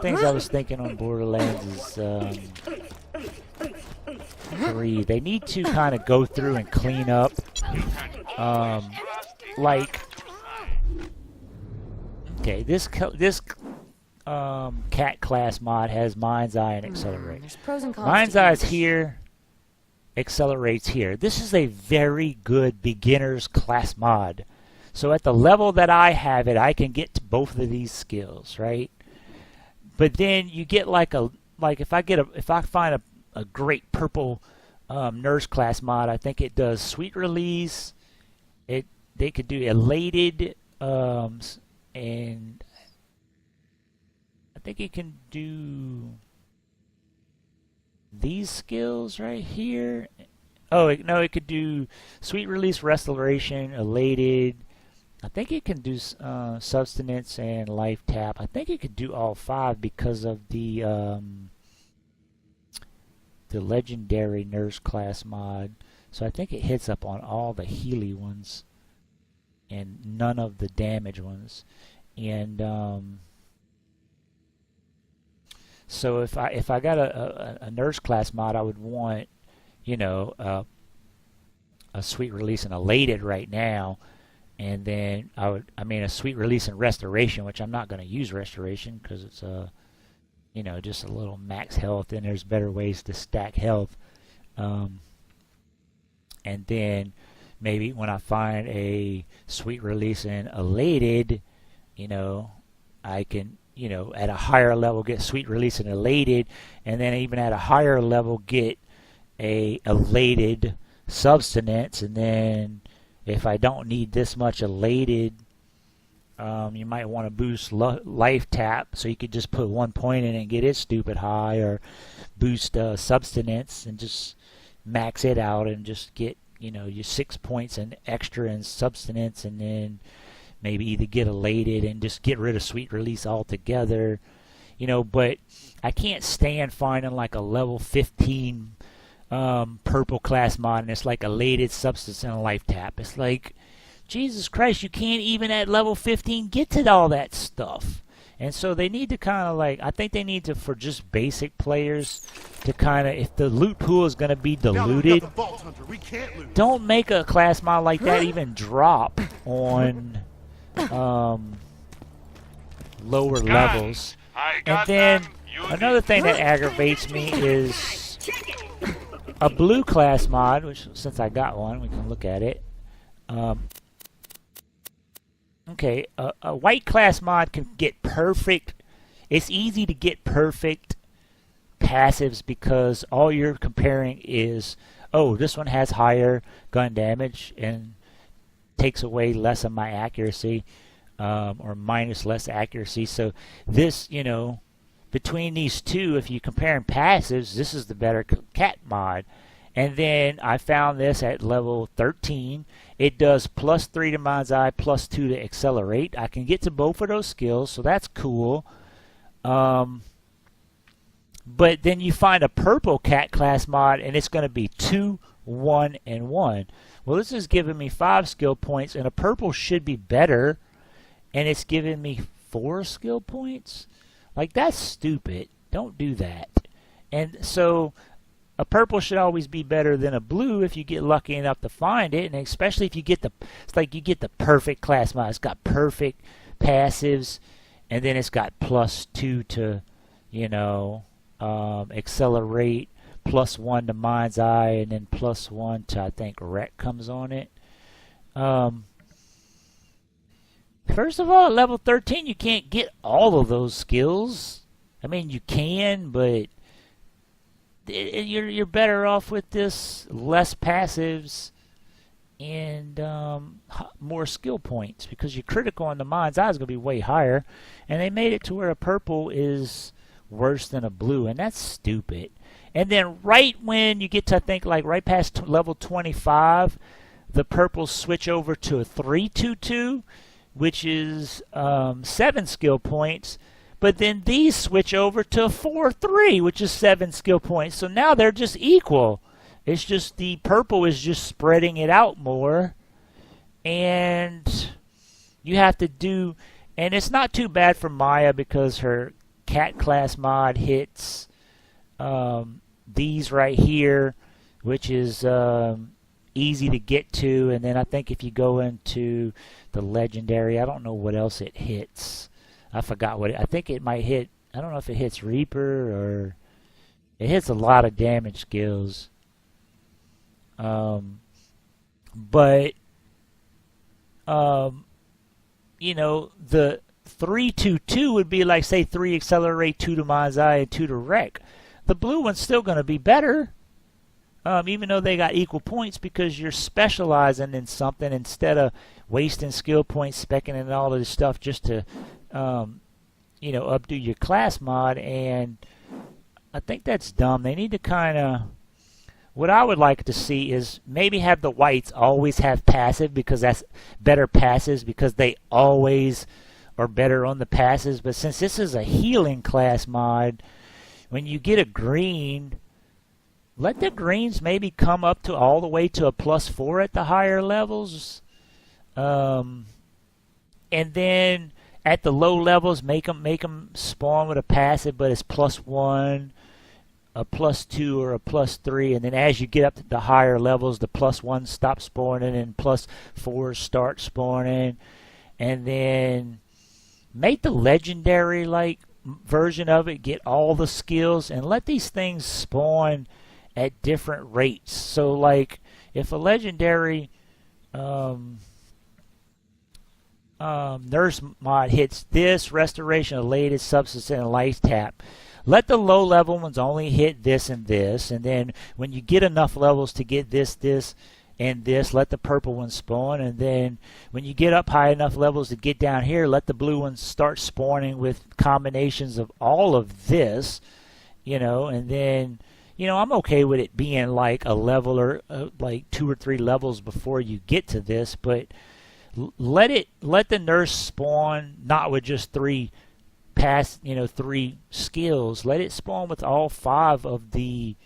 things I was thinking on Borderlands is 3. They need to kind of go through and clean up, like, okay, this cat class mod has Mind's Eye and Accelerate. There's pros and cons. Mind's Eye is here, Accelerates here. This is a very good beginner's class mod. So at the level that I have it, I can get to both of these skills, right? But then you get like if I find a great purple nurse class mod, I think it does sweet release. They could do elated, and I think it can do these skills right here. Oh no, it could do sweet release, restoration, elated. I think it can do substance and life tap. I think it could do all 5 because of the legendary nurse class mod. So I think it hits up on all the Healy ones and none of the damage ones. And so if I got a nurse class mod, I would want, you know, a sweet release and elated right now. And then a sweet release and restoration, which I'm not going to use restoration because it's you know, just a little max health, and there's better ways to stack health. And then maybe when I find a sweet release and elated, you know, I can, you know, at a higher level get sweet release and elated, and then even at a higher level get a elated substance, and then if I don't need this much elated, you might want to boost life tap, so you could just put 1 point in and get it stupid high, or boost substance and just max it out and just get, you know, your 6 points and extra in substance, and then maybe either get elated and just get rid of sweet release altogether, you know. But I can't stand finding like a level 15 purple class mod and it's like elated, substance, and a life tap. It's like, Jesus Christ, you can't even at level 15 get to all that stuff. And so they need to kind of like, I think they need to, for just basic players, to kind of, if the loot pool is going to be diluted, don't make a class mod like that even drop on lower levels. And then another thing that aggravates me is a blue class mod, which since I got one, we can look at it. Okay, a white class mod can get perfect. It's easy to get perfect passives because all you're comparing is, oh, this one has higher gun damage and takes away less of my accuracy, or minus less accuracy. So this, you know, between these two, if you compare passives, this is the better cat mod. And then I found this at level 13. It does +3 to Mind's Eye, +2 to Accelerate. I can get to both of those skills, so that's cool. But then you find a purple cat class mod, and it's going to be 2, 1, and 1. Well, this is giving me 5 skill points, and a purple should be better, and it's giving me 4 skill points. Like, that's stupid. Don't do that. And so a purple should always be better than a blue if you get lucky enough to find it, and especially if you get it's like you get the perfect class mod. It's got perfect passives, and then it's got +2 to, you know, Accelerate, +1 to Mind's Eye, and then +1 to, I think, Rec comes on it. First of all, at level 13, you can't get all of those skills. I mean, you can, but you're better off with this less passives and more skill points, because your critical on the Mind's Eye is going to be way higher, and they made it to where a purple is worse than a blue, and that's stupid. And then right when you get to, I think, like right past level 25, the purples switch over to a 3-2-2, which is 7 skill points. But then these switch over to a 4-3, which is 7 skill points. So now they're just equal. It's just the purple is just spreading it out more. And you have to do... And it's not too bad for Maya because her cat class mod hits these right here, which is easy to get to, and then I think if you go into the legendary, I don't know what else it hits. I forgot what I think it might hit. I don't know if it hits Reaper or it hits a lot of damage skills. But you know, the 3-2-2 would be like, say, 3 accelerate, 2 to mind's eye, and 2 to wreck. The blue one's still going to be better, even though they got equal points, because you're specializing in something instead of wasting skill points, specking and all of this stuff just to, you know, updo your class mod. And I think that's dumb. They need to kind of... What I would like to see is maybe have the whites always have passive, because that's better passes, because they always are better on the passes. But since this is a healing class mod, when you get a green, let the greens maybe come up to all the way to a +4 at the higher levels. And then at the low levels, make them spawn with a passive, but it's +1. A +2 or a +3, and then as you get up to the higher levels, the +1 stop spawning and +4 start spawning. And then make the legendary like version of it, get all the skills, and let these things spawn at different rates. So like if a legendary nurse mod hits this, restoration, elated, substance, and life tap, let the low level ones only hit this and this, and then when you get enough levels to get this, this, and this, let the purple ones spawn. And then when you get up high enough levels to get down here, let the blue ones start spawning with combinations of all of this, you know. And then, you know, I'm okay with it being like a level or like 2 or 3 levels before you get to this, but let the nurse spawn not with just 3 skills. Let it spawn with all 5 of the,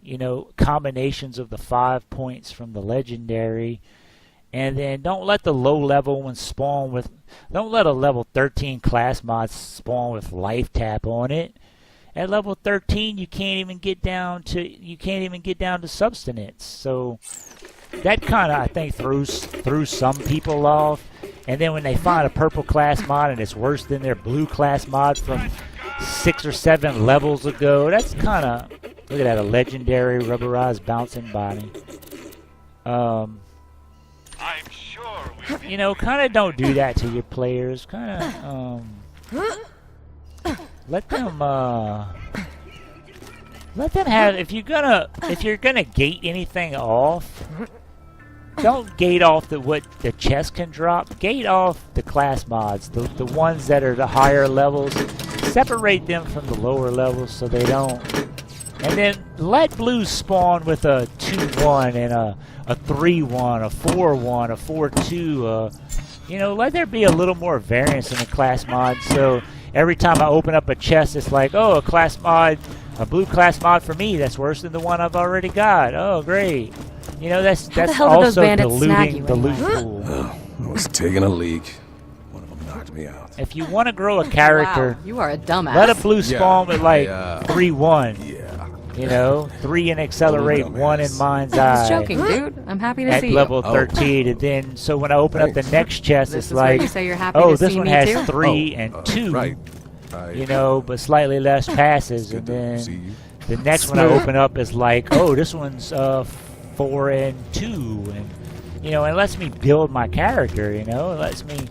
you know, combinations of the 5 points from the legendary. And then don't let the low level ones spawn with, don't let a level 13 class mod spawn with life tap on it. At level 13 you can't even get down to substance. So that kind of, I think, threw some people off. And then when they find a purple class mod and it's worse than their blue class mod from 6 or 7 levels ago, that's kind of, look at that, a legendary rubberized bouncing body. I'm sure you know, kind of don't do that to your players. Kind of let them have, if you're gonna gate anything off, don't gate off what the chest can drop. Gate off the class mods, the ones that are the higher levels. Separate them from the lower levels so they don't. And then let blues spawn with a 2-1 and a 3-1, a 4-1, a 4-2. You know, let there be a little more variance in the class mod. So every time I open up a chest, it's like, oh, a class mod, a blue class mod for me. That's worse than the one I've already got. Oh, great. You know, that's also diluting the loot pool. I was taking a leak. One of them knocked me out. If you want to grow a character, wow, you are a dumbass. let a blue spawn with like 3-1. Yeah. You know, 3 and accelerate, 1 in mind's eye. I was joking, dude. I'm happy to at see you. level 13, and then so when I open up the next chest, This it's is where like, you say you're happy oh, to this see one me has too? 3 and 2. Right. You know, but slightly less passes, and then the next one I open up is like, oh, this one's 4 and 2, and you know, it lets me build my character. You know, it lets me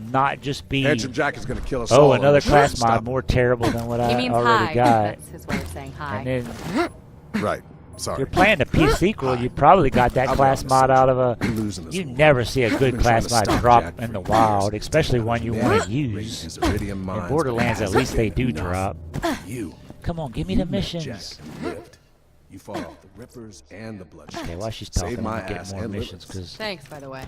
not just be. Handsome Jack is going to kill us all. Oh, another class mod more terrible than what I already got. That's his way of saying hi. And then, right. Sorry. You're playing the P sequel, you probably got that class mod out of a... You never see a good class mod drop in the wild, especially one you want to use. In Borderlands, at least they do drop. Come on, give me the missions. You fought off the Rippers and the Bloodshed. Okay, while she's talking, I'm gonna get more missions, because... Thanks, by the way.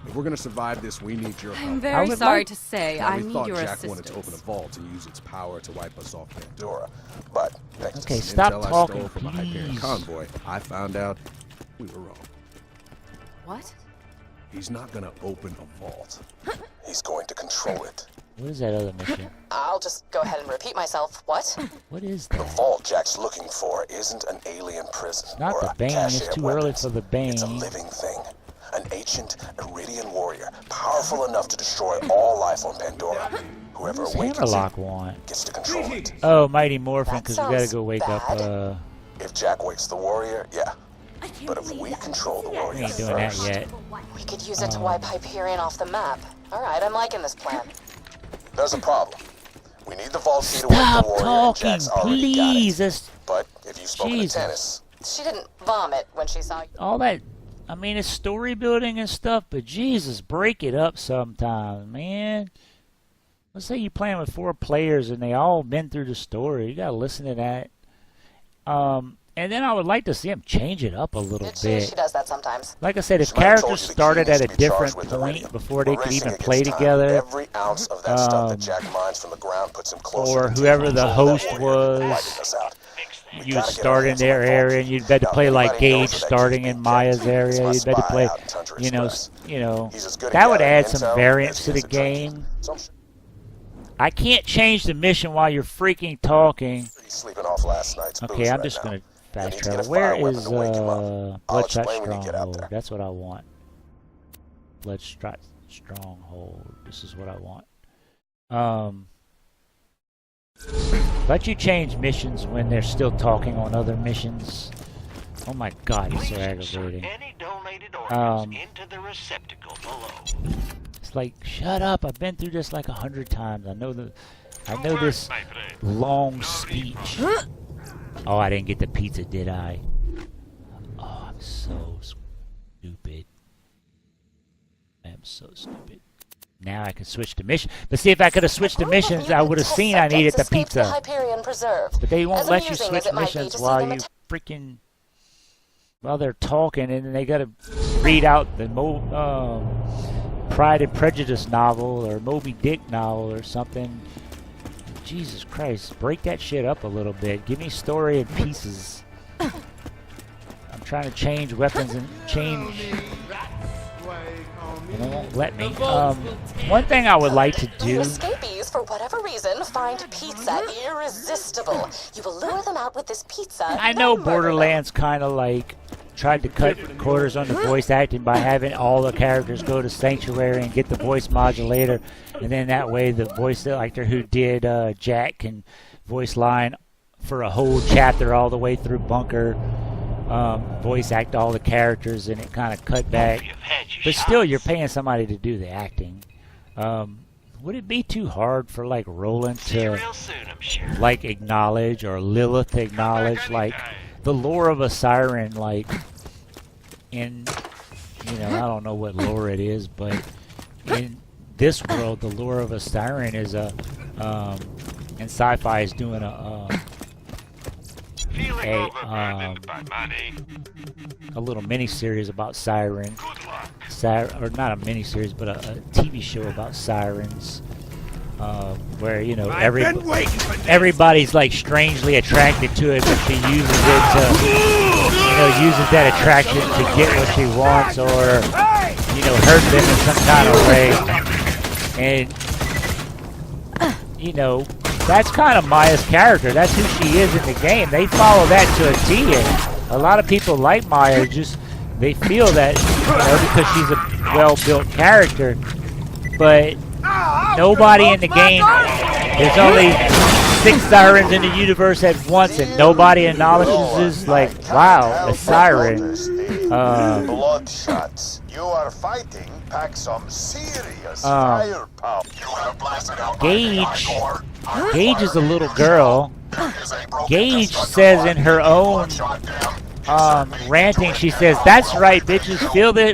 If we're gonna survive this, we need your help. I'm very sorry to say, I need your assistance. Jack wanted to open a vault and use its power to wipe us off Pandora, but thanks okay, to stop intel talking, I stole from a Hyperion convoy, I found out we were wrong. What? He's not gonna open a vault. he's going to control it. What is that other mission? I'll just go ahead and repeat myself. What? What is The that? vault Jack's looking for isn't an alien prison Not or the a Bane. cache It's of too early weapons. for the Bane. It's a living thing. An ancient Iridian warrior, powerful enough to destroy all life on Pandora. Whoever What's awakens Hammerlock it want? gets to control it. Oh, Mighty Morphin, That because we gotta sounds go wake up. bad. If Jack wakes the warrior, yeah. But if we control the We warrior ain't doing that first, yet. We could use it to wipe Hyperion off the map. Alright, I'm liking this plan. there's a problem. We need the vault key to wake Stop the warrior, and talking, Jack's already please. got it. That's But if you've spoken Jesus. to Tannis, She didn't vomit when she saw you. all that. I mean, it's story building and stuff, but Jesus, break it up sometimes, man. Let's say you're playing with 4 players and they all been through the story. You gotta listen to that. And then I would like to see him change it up a little She bit. does that sometimes. Like I said, if She might have told characters you the key started needs at a to be charged different with the point Iridium. before they We're could racing even against play time. together, Every ounce of that stuff that Jack mines from the ground puts him closer or to whoever taking the control of host that warrior and was, wiping us out. you gotta get start our in hands on their that vault area, key. and you'd better Now, play like everybody knows Gage that starting kee's in being Maya's kept. It's area. my You'd better spy play, out in Tundra you know, Express. He's as good at that would gathering add some intel variance as to he the is at drinking. game. So I'm I can't change the mission while you're freaking talking. he's sleeping off last night's Okay, booze I'm right just now. gonna You'll fast need to get travel. a Where fire weapon is to wake him up. I'll Bloodshot explain when you get out Stronghold? there. That's what I want. Bloodshot Stronghold. This is what I want. Let you change missions when they're still talking on other missions. Oh my God, it's so aggravating. Any donated organs Um, into the receptacle below. It's like, shut up! I've been through this like 100 times. I know this My friend. long speech. Oh, I didn't get the pizza, did I? Oh, I'm so stupid. I am so stupid. Now I can switch to mission. But see, if I could have switched to missions, I would have seen I needed the pizza. Hyperion Preserve. But they won't As let you amusing switch as it might be missions to see while them you freaking while they're talking, and then they gotta read out the Pride and Prejudice novel or Moby Dick novel or something. Jesus Christ, break that shit up a little bit. Give me story in pieces. I'm trying to change weapons and change. And they won't let me. One thing I would like to The do. escapees, for whatever reason, find pizza irresistible. You will lure them out with this pizza. I know then murder them. Borderlands kind of like tried to cut corners on the voice acting by having all the characters go to Sanctuary and get the voice modulator, and then that way the voice actor who did Jack can voice line for a whole chapter all the way through Bunker, voice act all the characters, and it kind of cut back. You've had your But still, you're shots. paying somebody to do the acting. Would it be too hard for like Roland See you to real soon, I'm sure. like acknowledge, or Lilith acknowledge like the lore of a siren, like in, you know, I don't know what lore it is, but in this world the lore of a siren is a and sci-fi is doing Feeling a, overburdened by money. a little mini series about siren. Good luck. Or not a miniseries, but a TV show about sirens, where, you know, everybody's like strangely attracted to it, but she uses it to, you know, uses that attraction to get what she wants, or, you know, hurt them in some kind of way. And, you know, that's kind of Maya's character. That's who she is in the game. They follow that to a T, and a lot of people like Maya just, they feel that, you know, because she's a well-built character, but nobody in the game, there's only 6 sirens in the universe at once, and nobody acknowledges this, like, wow, a siren. Bloodshots. You are fighting. Pack some serious firepower. You have blasted out Gage is a little girl. Gage says in her own ranting, she says, "That's right, bitches,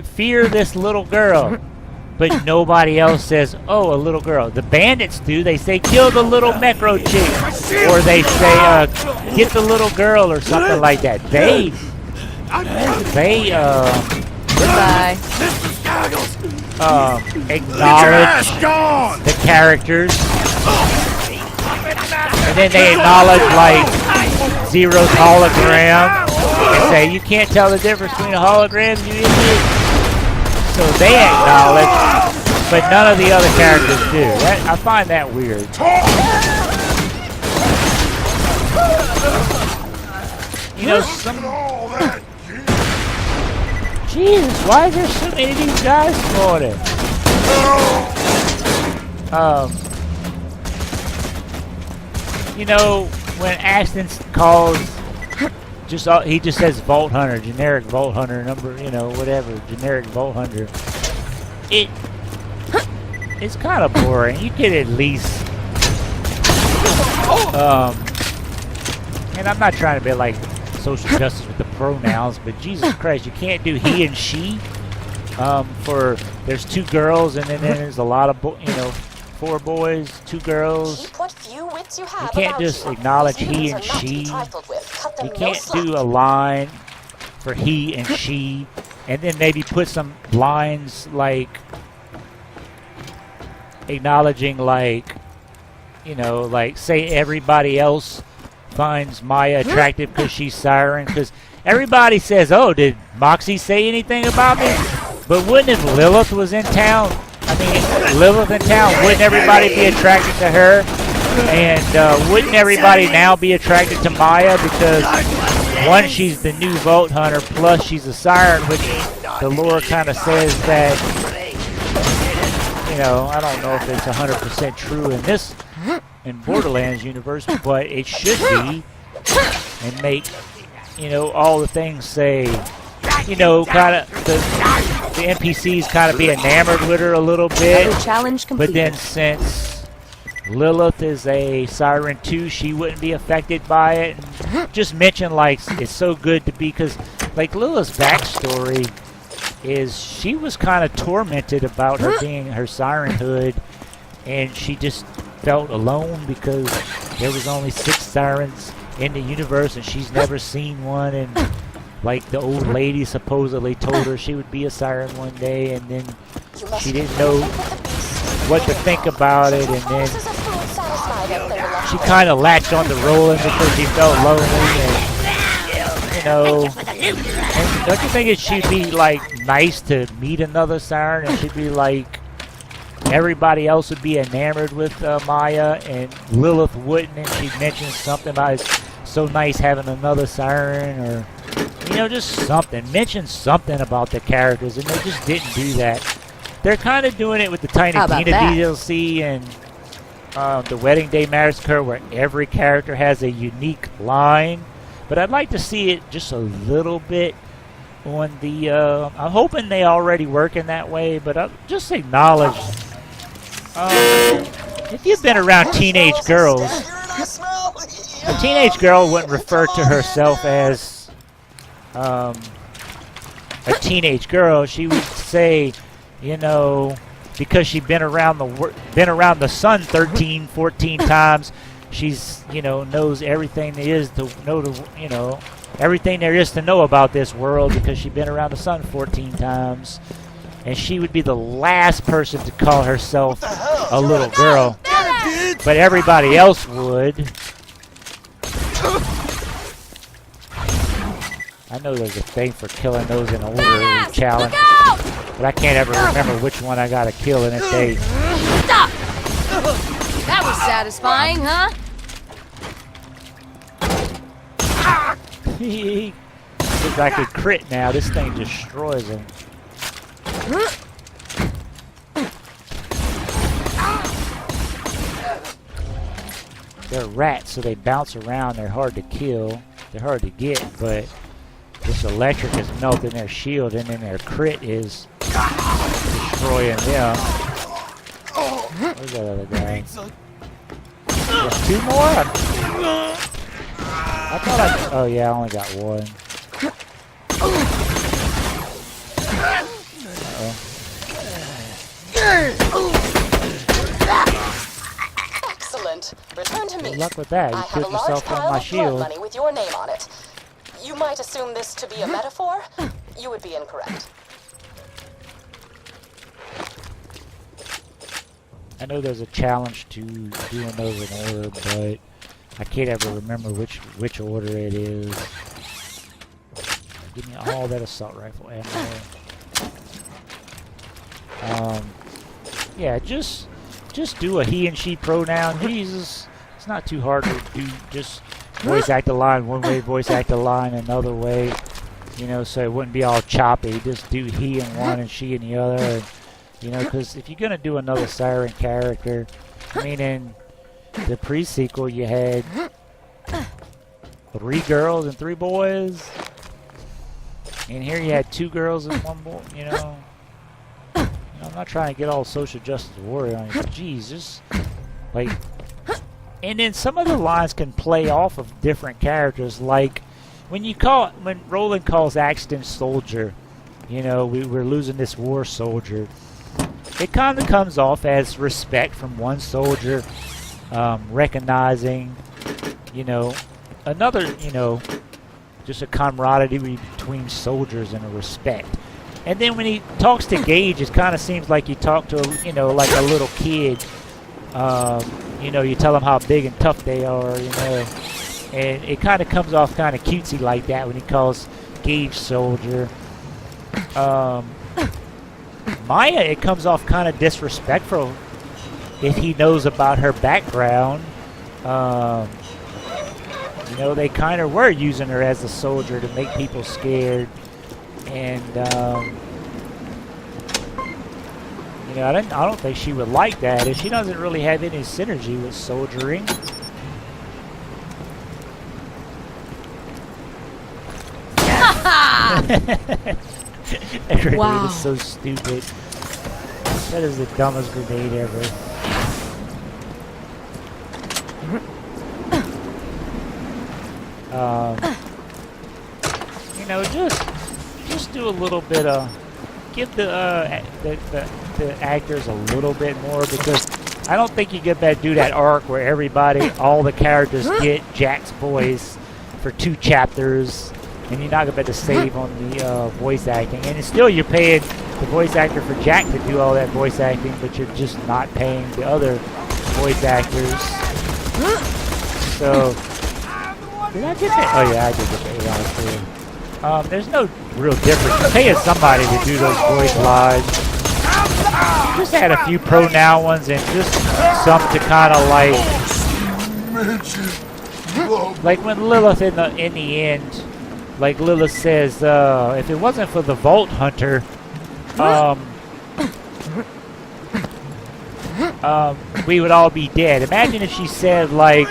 fear this little girl." But nobody else says, "Oh, a little girl." The bandits do. They say, "Kill the little Necro chick," or they say, "Get the little girl," or something like that. They Goodbye. acknowledge the characters, and then they acknowledge like Zero's hologram. And say, "You can't tell the difference between a hologram, you idiot." So they acknowledge but none of the other characters do. I find that weird. You know, Jesus, why is there so many of these guys spawning? You know, when Ashton calls, he just says Vault Hunter, generic Vault Hunter number, you know, whatever, generic Vault Hunter. It's kind of boring. You could at least, and I'm not trying to be like social justice with the pronouns, but Jesus Christ, you can't do he and she. There's 2 girls, and then there's a lot of, 4 boys, 2 girls. Keep what few wits you have. You can't just acknowledge he and she. You can't do a line for he and she, and then maybe put some lines like acknowledging, like, like say everybody else finds Maya attractive because she's Siren, because everybody says, oh, did Moxie say anything about me? But wouldn't if Lilith was in town? I mean, Lilith in town, wouldn't everybody be attracted to her? And wouldn't everybody now be attracted to Maya because, one, she's the new Vault Hunter, plus she's a Siren, which the lore kind of says that, I don't know if it's 100% true in Borderlands universe, but it should be, and make, all the things say, kind of the NPCs kind of be enamored with her a little bit. Challenge completed. But then since Lilith is a Siren too, she wouldn't be affected by it. And just mention, like, it's so good to be, because like Lilith's backstory is she was kind of tormented about her being her Sirenhood, and she just felt alone because there was only 6 Sirens in the universe and she's never seen one, and like the old lady supposedly told her she would be a Siren one day, and then she didn't know what to think about it, and then she kind of latched on to rolling because she felt lonely, and and don't you think it should be like nice to meet another Siren, and should be like everybody else would be enamored with Maya and Lilith wouldn't, and she mentioned something about it's so nice having another Siren, or just something. Mention something about the characters, and they just didn't do that. They're kind of doing it with the Tiny Tina DLC and the Wedding Day Massacre, where every character has a unique line. But I'd like to see it just a little bit on the... I'm hoping they already work in that way, but I'll just acknowledge... if you've been around teenage girls, a teenage girl wouldn't refer to herself as a teenage girl. She would say, because she's been around the sun 13, 14 times, she's knows everything there is to know, everything there is to know about this world because she's been around the sun 14 times. And she would be the last person to call herself a little girl. But everybody else would. I know there's a thing for killing those in order challenge, but I can't ever remember which one I gotta kill in a day. Stop! That was satisfying, huh? If I could crit now, this thing destroys him. They're rats, so they bounce around. They're hard to kill. They're hard to get, but this electric is melting their shield, and then their crit is destroying them. Where's that other guy? There's 2 more? I thought oh yeah, I only got 1. Excellent. Return to me. Good luck with that. You killed yourself on my shield. Money with your name on it. You might assume this to be a metaphor. You would be incorrect. I know there's a challenge to doing those in order, but I can't ever remember which order it is. Give me all that assault rifle ammo. yeah, just do a he and she pronoun. Jesus, it's not too hard to do. Just voice act a line one way, voice act a line another way. You know, so it wouldn't be all choppy. Just do he in one and she in the other. And, you know, because if you're gonna do another siren character, I mean, in the pre-sequel you had 3 girls and 3 boys, and here you had 2 girls and 1 boy. You know, I'm not trying to get all social justice warrior on you, but geez, just like. And then some of the lines can play off of different characters, like when Roland calls Axton soldier, you know, we're losing this war soldier. It kind of comes off as respect from one soldier, recognizing, you know, another, you know, just a camaraderie between soldiers and a respect. And then when he talks to Gage, it kind of seems like you talk to, you know, like a little kid. You know, you tell them how big and tough they are, you know. And it kind of comes off kind of cutesy like that when he calls Gage soldier. Maya, it comes off kind of disrespectful if he knows about her background. You know, they kind of were using her as a soldier to make people scared. And, you know, I don't think she would like that. If she doesn't really have any synergy with soldiering. That grenade is so stupid. That is the dumbest grenade ever. You know, just do a little bit of, give the actors a little bit more, because I don't think you get that do that arc where all the characters get Jack's voice for 2 chapters, and you're not gonna be able to save on the voice acting. And still, you're paying the voice actor for Jack to do all that voice acting, but you're just not paying the other voice actors. So, did I get that? Oh yeah, I did get that. Yeah, there's no real difference. You're paying somebody to do those voice lines. Just add a few pronoun ones and just some to kind of like when Lilith in the end, like Lilith says, if it wasn't for the Vault Hunter, we would all be dead. Imagine if she said, like,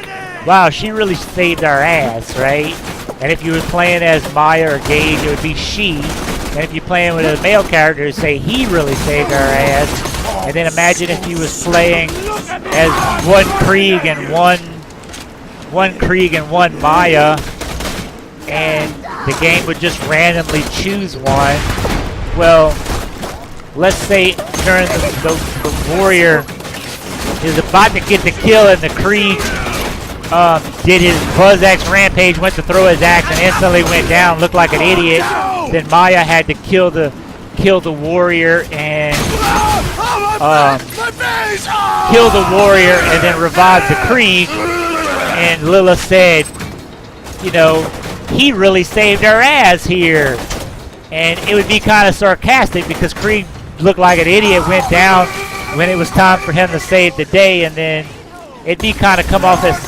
wow, she really saved our ass, right? And if you were playing as Maya or Gage, it would be she. And if you're playing with a male character, it'd say he really saved our ass. And then imagine if you was playing as one Krieg and one Maya, and the game would just randomly choose one. Well, let's say during the warrior is about to get the kill, and the Krieg did his Buzz Axe rampage, went to throw his axe, and instantly went down, looked like an idiot. Then Maya had to kill the warrior and kill the warrior, and then revive the Krieg. And Lilith said, you know, he really saved our ass here. And it would be kind of sarcastic because Krieg looked like an idiot, went down when it was time for him to save the day, and then it'd be kind of come off as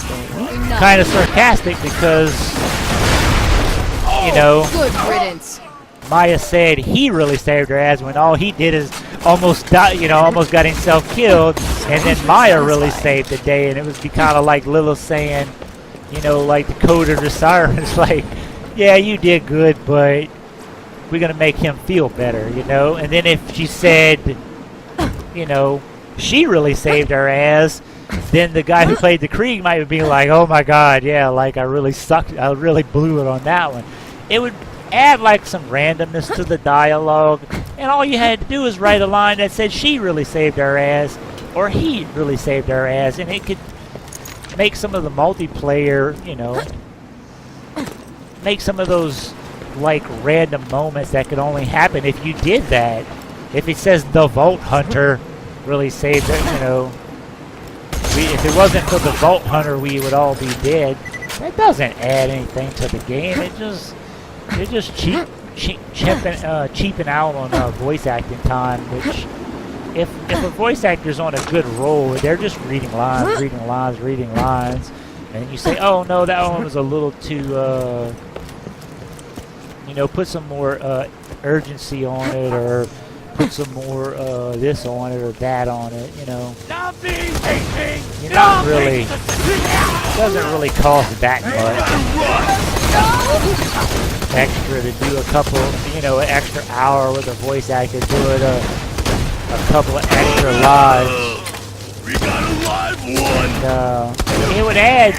kind of sarcastic because, you know, good riddance. Maya said he really saved her ass when all he did is almost got himself killed, and then Maya really saved the day. And it would be kind of like Lilith saying, you know, like the Code of the Sirens, like, yeah, you did good, but we're gonna make him feel better, you know. And then if she said, you know, she really saved our ass, then the guy who played the Krieg might be like, oh my god, yeah, like I really sucked, I really blew it on that one. It would add like some randomness to the dialogue, and all you had to do is write a line that said she really saved our ass, or he really saved our ass, and it could make some of the multiplayer, you know, make some of those like random moments that could only happen if you did that. If it says the Vault Hunter really saved it, you know, if it wasn't for the Vault Hunter, we would all be dead. That doesn't add anything to the game. It just cheaping out on voice acting time, which if a voice actor's on a good roll, they're just reading lines, and you say, oh no, that one was a little too, you know, put some more urgency on it, or put some more this on it or that on it, you know. You're not really, it doesn't really cost that much extra to do a couple, you know, an extra hour with a voice actor doing a couple of extra lives. We got a live one. And, it would add.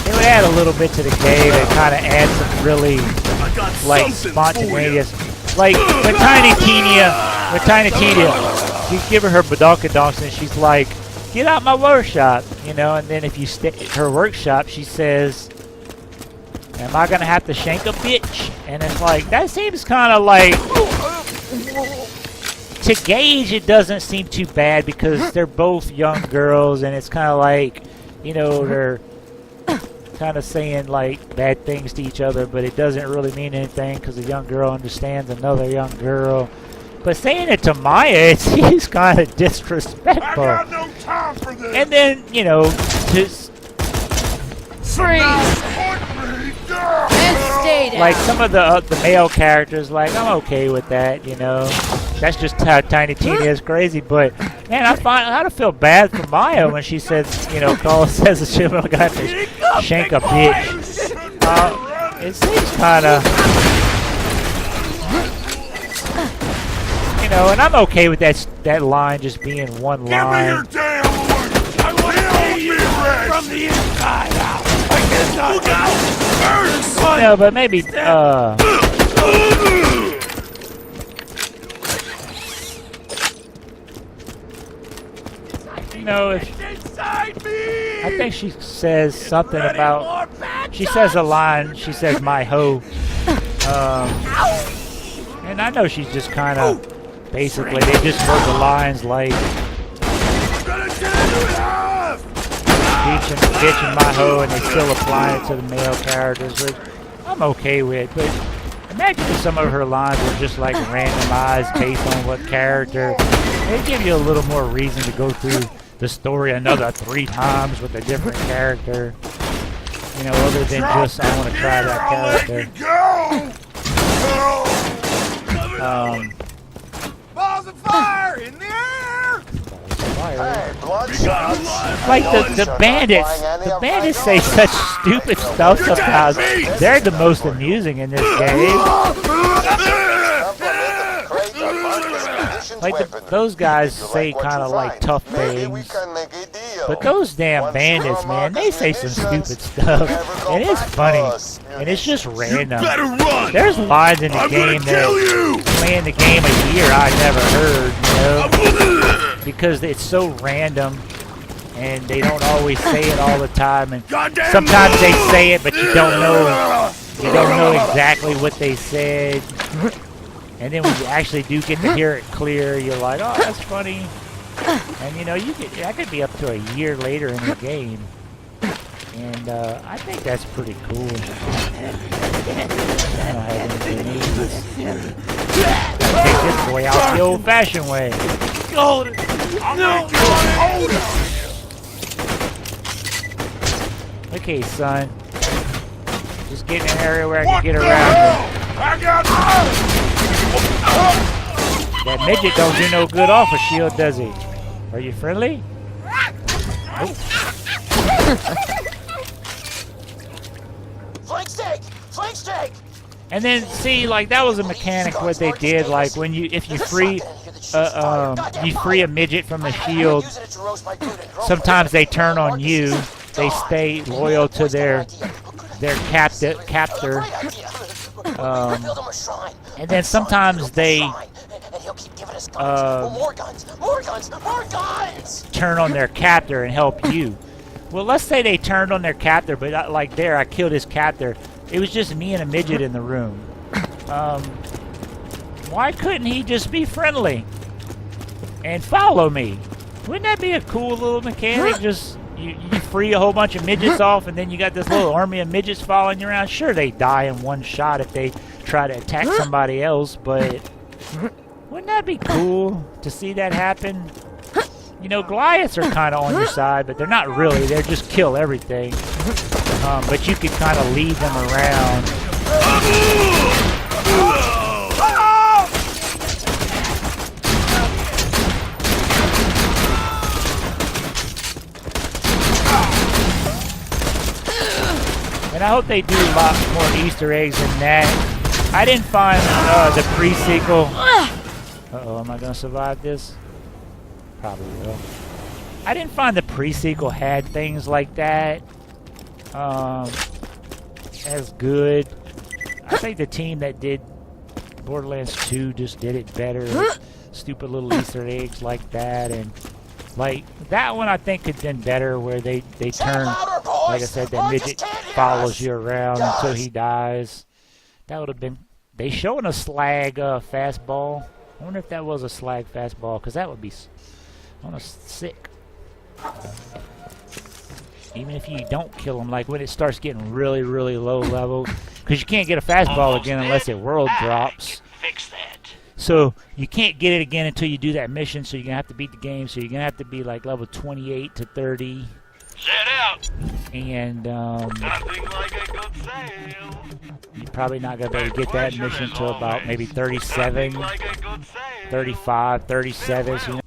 It would add a little bit to the game and kind of add some really like spontaneous, like with Tiny Tina, you give her badonkadonks and she's like, "Get out my workshop," you know. And then if you stay her workshop, she says, "Am I gonna have to shank a bitch?" And it's like, that seems kind of like, to gauge, it doesn't seem too bad because they're both young girls, and it's kind of like, you know, they're kind of saying like bad things to each other, but it doesn't really mean anything because a young girl understands another young girl. But saying it to Maya, it seems kind of disrespectful. I got no time for this. And then, you know, just Freeze! And stay down. like some of the male characters, like, I'm okay with that, you know. That's just how Tiny Tina is crazy. But man, I had to feel bad for Maya when she says, you know, says that she's gonna have to shank a bitch. It seems kind of, you know, and I'm okay with that line just being one Give me your line. damn loot. I want to be from the inside out. I cannot. No, but maybe, you know, if, I think she says something about, she says a line, she says, "my hoe," and I know she's just kind of, basically, they just wrote the lines like, bitching my hoe, and they still apply it to the male characters, which I'm okay with. But imagine if some of her lines were just like randomized based on what character. They give you a little more reason to go through the story another 3 times with a different character. You know, other than just, I want to try that character. Balls of fire in the air. Hey, bloodshot. Like the bandits say such stupid stuff sometimes. They're the most amusing in this game. Like those guys say kind of like tough things, but those damn bandits, man, they say some stupid stuff, and it's funny, and it's just random. There's lines in the game that playing the game a year I never heard, you know, because it's so random, and they don't always say it all the time, and sometimes they say it, but you don't know exactly what they said. And then when you actually do get to hear it clear, you're like, oh, that's funny. And you know, that could be up to a year later in the game. And I think that's pretty cool. I don't have anything else. Take this boy out the old-fashioned way. Okay, son. Just get in an area where I can get around him. That midget don't do no good off a shield, does he? Are you friendly? Nope. Flank steak! Flank steak! And then see, like that was a mechanic what they did. Like when if you free a midget from the shield, sometimes they turn on you. They stay loyal to their captor. And then sometimes they turn on their captor and help you. Well, let's say they turned on their captor, but I killed his captor. It was just me and a midget in the room. Why couldn't he just be friendly and follow me? Wouldn't that be a cool little mechanic? Just you free a whole bunch of midgets off, and then you got this little army of midgets following you around. Sure, they die in one shot if they try to attack somebody else, but wouldn't that be cool to see that happen? You know, Goliaths are kind of on your side, but they're not really. They're just kill everything. But you can kind of lead them around. And I hope they do a lot more Easter eggs than that. I didn't find the pre-sequel. Uh-oh, am I going to survive this? Probably will. I didn't find the pre-sequel had things like that as good. I think the team that did Borderlands 2 just did it better. Stupid little Easter eggs like that, and like that one I think could have been better, where they turn, like I said, that midget follows you around until he dies. That would have been. They showing a slag fastball. I wonder if that was a slag fastball, because that would be sick. Even if you don't kill him, like when it starts getting really, really low level, because you can't get a fastball again unless it world drops. Fix that. So you can't get it again until you do that mission, so you're going to have to beat the game. So you're going to have to be like level 28 to 30. Set out. And Nothing like a good sale. you're probably not going to be able to get that mission until about maybe 37, Like a good sale. 35, 37. So